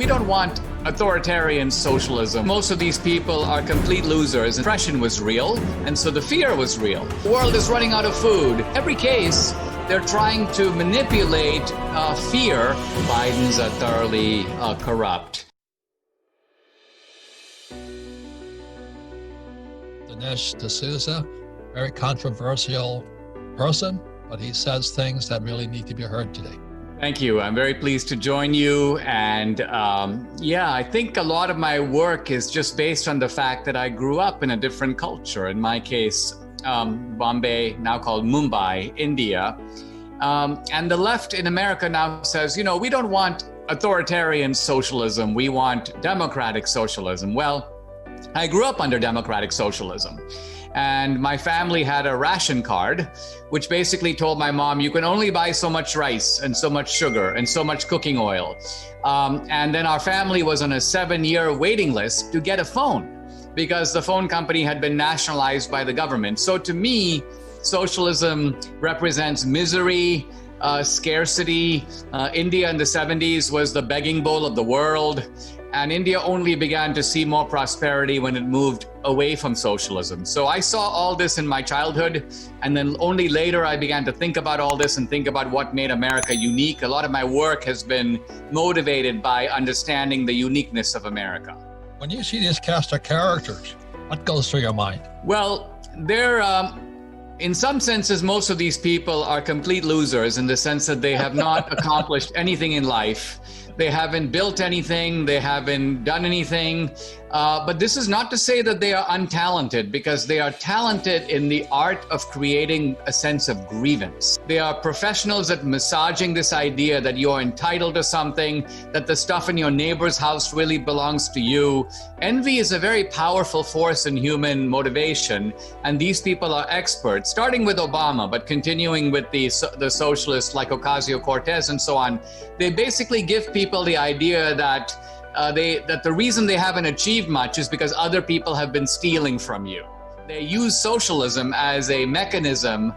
don't want authoritarian socialism. Most of these people are complete losers. Depression was real, and so the fear was real. The world is running out of food. Every case, they're trying to manipulate fear. Biden's thoroughly corrupt. Dinesh D'Souza, very controversial person, but he says things that really need to be heard today. Thank you. I'm very pleased to join you. And I think a lot of my work is just based on the fact that I grew up in a different culture. In my case, Bombay, now called Mumbai, India. And the left in America now says, we don't want authoritarian socialism. We want democratic socialism. Well, I grew up under democratic socialism. And my family had a ration card, which basically told my mom, you can only buy so much rice and so much sugar and so much cooking oil. And then our family was on a 7-year waiting list to get a phone because the phone company had been nationalized by the government. So to me, socialism represents misery, scarcity. India in the 70s was the begging bowl of the world. And India only began to see more prosperity when it moved away from socialism. So I saw all this in my childhood. And then only later I began to think about all this and think about what made America unique. A lot of my work has been motivated by understanding the uniqueness of America. When you see these cast of characters, what goes through your mind? Well, they're, in some senses, most of these people are complete losers in the sense that they have not accomplished anything in life. They haven't built anything, they haven't done anything. But this is not to say that they are untalented, because they are talented in the art of creating a sense of grievance. They are professionals at massaging this idea that you're entitled to something, that the stuff in your neighbor's house really belongs to you. Envy is a very powerful force in human motivation, and these people are experts, starting with Obama, but continuing with the socialists like Ocasio-Cortez and so on. They basically give people the idea that that the reason they haven't achieved much is because other people have been stealing from you. They use socialism as a mechanism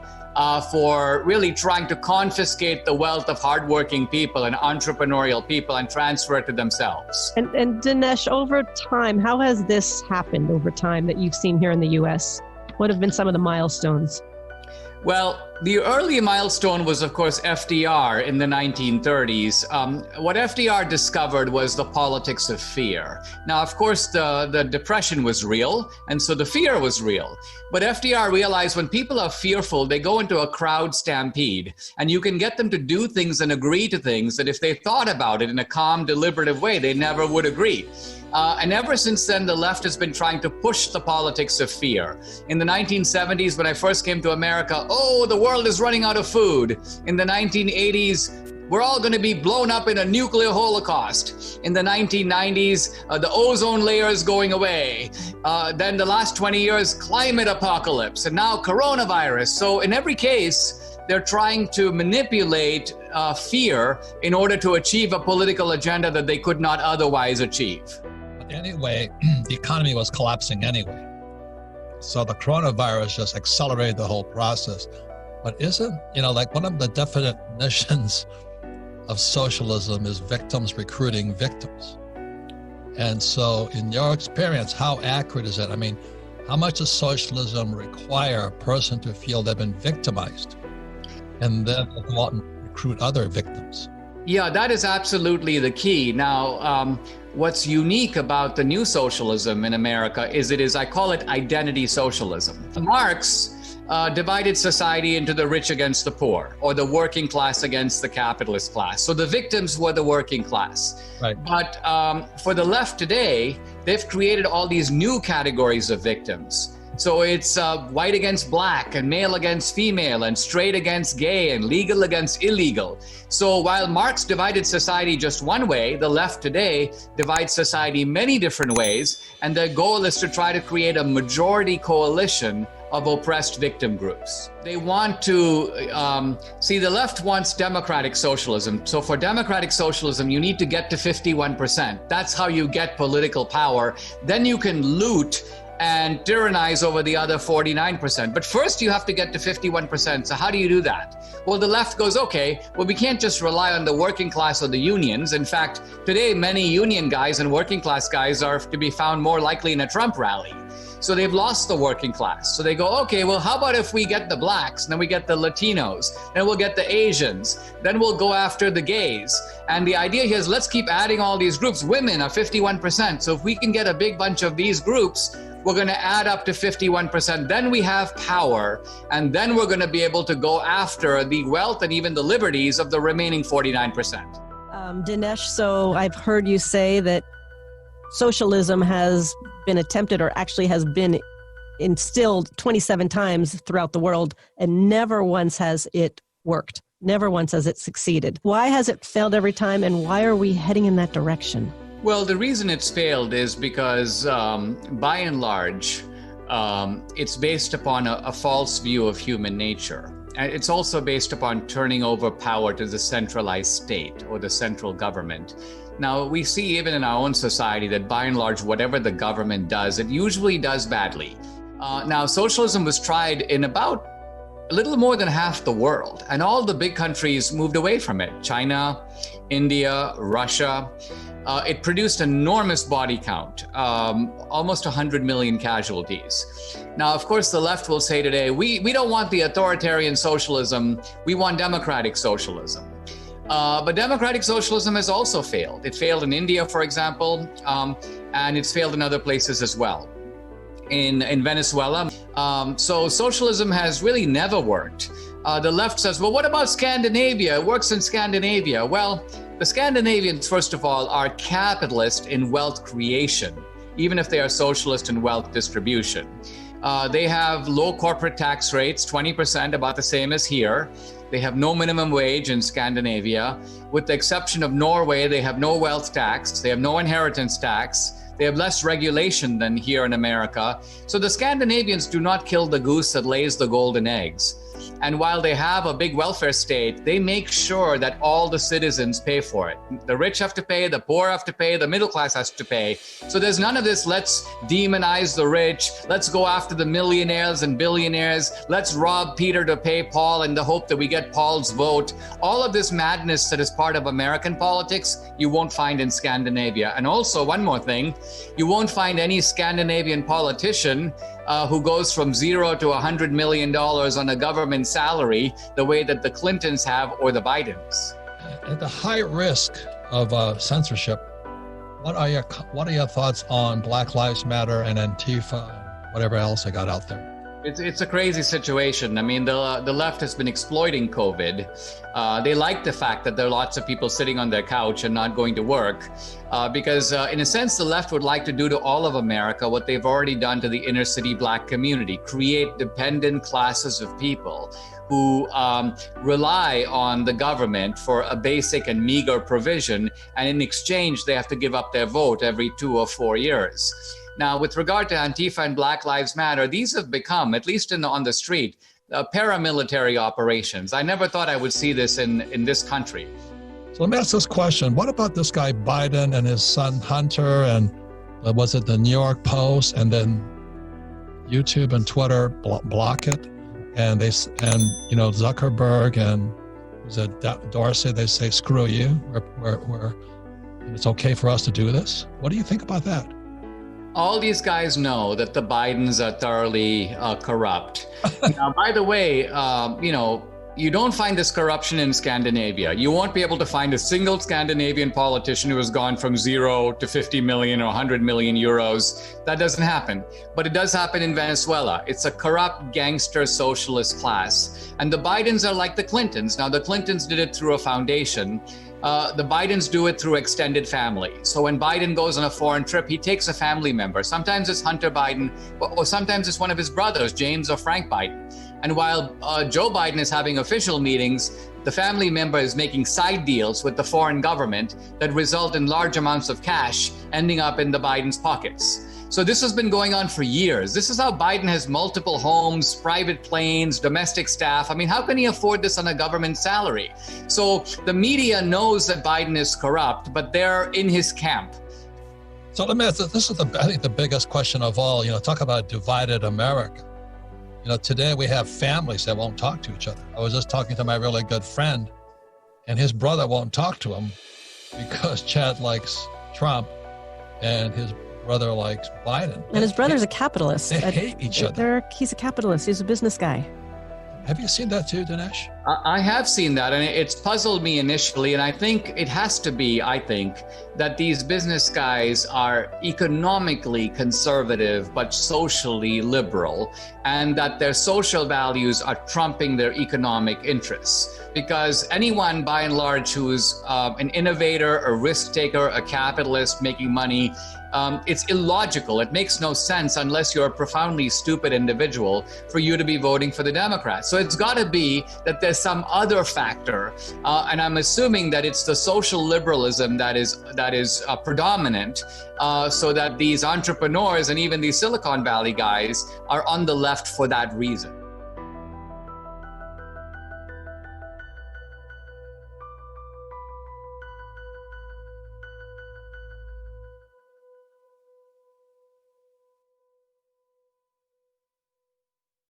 for really trying to confiscate the wealth of hardworking people and entrepreneurial people and transfer it to themselves. And Dinesh, over time, how has this happened over time that you've seen here in the U.S.? What have been some of the milestones? Well, the early milestone was, of course, FDR in the 1930s. What FDR discovered was the politics of fear. Now, of course, the depression was real, and so the fear was real. But FDR realized when people are fearful, they go into a crowd stampede, and you can get them to do things and agree to things that if they thought about it in a calm, deliberative way, they never would agree. And ever since then, the left has been trying to push the politics of fear. In the 1970s, when I first came to America, the world is running out of food. In the 1980s, we're all going to be blown up in a nuclear holocaust. In the 1990s, the ozone layer is going away. Then the last 20 years, climate apocalypse, and now coronavirus. So in every case, they're trying to manipulate fear in order to achieve a political agenda that they could not otherwise achieve. Anyway, the economy was collapsing anyway. So the coronavirus just accelerated the whole process. But isn't, like one of the definitions of socialism is victims recruiting victims. And so in your experience, how accurate is that? I mean, how much does socialism require a person to feel they've been victimized and then go out and recruit other victims? Yeah, that is absolutely the key. Now, what's unique about the new socialism in America is I call it identity socialism. Marx divided society into the rich against the poor, or the working class against the capitalist class. So the victims were the working class. Right. But for the left today, they've created all these new categories of victims. So it's white against black, and male against female, and straight against gay, and legal against illegal. So while Marx divided society just one way, the left today divides society many different ways, and their goal is to try to create a majority coalition of oppressed victim groups. They want to, the left wants democratic socialism. So for democratic socialism, you need to get to 51%. That's how you get political power. Then you can loot and tyrannize over the other 49%. But first you have to get to 51%. So how do you do that? Well, the left goes, okay, well, we can't just rely on the working class or the unions. In fact, today, many union guys and working class guys are to be found more likely in a Trump rally. So they've lost the working class. So they go, okay, well, how about if we get the blacks, then we get the Latinos, then we'll get the Asians, then we'll go after the gays. And the idea here is let's keep adding all these groups. Women are 51%. So if we can get a big bunch of these groups, we're going to add up to 51%. Then we have power. And then we're going to be able to go after the wealth and even the liberties of the remaining 49%. Dinesh, so I've heard you say that socialism has been attempted or actually has been instilled 27 times throughout the world, and never once has it worked. Never once has it succeeded. Why has it failed every time, and why are we heading in that direction? Well, the reason it's failed is because, by and large, it's based upon a false view of human nature. And it's also based upon turning over power to the centralized state or the central government. Now, we see even in our own society that by and large, whatever the government does, it usually does badly. Now, socialism was tried in about a little more than half the world, and all the big countries moved away from it. China, India, Russia. It produced enormous body count, almost 100 million casualties. Now, of course, the left will say today, we don't want the authoritarian socialism, we want democratic socialism. But democratic socialism has also failed. It failed in India, for example, and it's failed in other places as well. In Venezuela. So socialism has really never worked. The left says, well, what about Scandinavia? It works in Scandinavia. Well, the Scandinavians, first of all, are capitalist in wealth creation, even if they are socialist in wealth distribution. They have low corporate tax rates, 20%, about the same as here. They have no minimum wage in Scandinavia. With the exception of Norway, they have no wealth tax. They have no inheritance tax. They have less regulation than here in America. So the Scandinavians do not kill the goose that lays the golden eggs. And while they have a big welfare state, they make sure that all the citizens pay for it. The rich have to pay, the poor have to pay, the middle class has to pay. So there's none of this, let's demonize the rich, let's go after the millionaires and billionaires, let's rob Peter to pay Paul in the hope that we get Paul's vote. All of this madness that is part of American politics, you won't find in Scandinavia. And also, one more thing, you won't find any Scandinavian politician who goes from $0 to $100 million on a government salary the way that the Clintons have or the Bidens. At the high risk of censorship, what are your thoughts on Black Lives Matter and Antifa, whatever else they got out there? It's a crazy situation. I mean, the left has been exploiting COVID. They like the fact that there are lots of people sitting on their couch and not going to work because in a sense, the left would like to do to all of America what they've already done to the inner city Black community, create dependent classes of people who rely on the government for a basic and meager provision. And in exchange, they have to give up their vote every 2 or 4 years. Now, with regard to Antifa and Black Lives Matter, these have become, at least on the street, paramilitary operations. I never thought I would see this in this country. So let me ask this question. What about this guy Biden and his son Hunter and was it the New York Post and then YouTube and Twitter block it? And Zuckerberg and was it Dorsey, they say, screw you, we're it's okay for us to do this. What do you think about that? All these guys know that the Bidens are thoroughly corrupt. Now, by the way, you don't find this corruption in Scandinavia. You won't be able to find a single Scandinavian politician who has gone from 0 to 50 million or 100 million euros. That doesn't happen. But it does happen in Venezuela. It's a corrupt gangster socialist class. And the Bidens are like the Clintons. Now, the Clintons did it through a foundation. The Bidens do it through extended family. So when Biden goes on a foreign trip, he takes a family member. Sometimes it's Hunter Biden, or sometimes it's one of his brothers, James or Frank Biden. And while Joe Biden is having official meetings, the family member is making side deals with the foreign government that result in large amounts of cash ending up in the Biden's pockets. So this has been going on for years. This is how Biden has multiple homes, private planes, domestic staff. I mean, how can he afford this on a government salary? So the media knows that Biden is corrupt, but they're in his camp. So let me ask, this is I think the biggest question of all, talk about divided America. Today we have families that won't talk to each other. I was just talking to my really good friend, and his brother won't talk to him because Chad likes Trump and his brother likes Biden. And his brother's a capitalist. They hate each other. He's a capitalist. He's a business guy. Have you seen that too, Dinesh? I have seen that, and it's puzzled me initially. And I think it has to be, that these business guys are economically conservative, but socially liberal, and that their social values are trumping their economic interests. Because anyone, by and large, who's an innovator, a risk taker, a capitalist making money, it's illogical. It makes no sense unless you're a profoundly stupid individual for you to be voting for the Democrats. So it's got to be that there's some other factor, and I'm assuming that it's the social liberalism that is predominant, so that these entrepreneurs and even these Silicon Valley guys are on the left for that reason.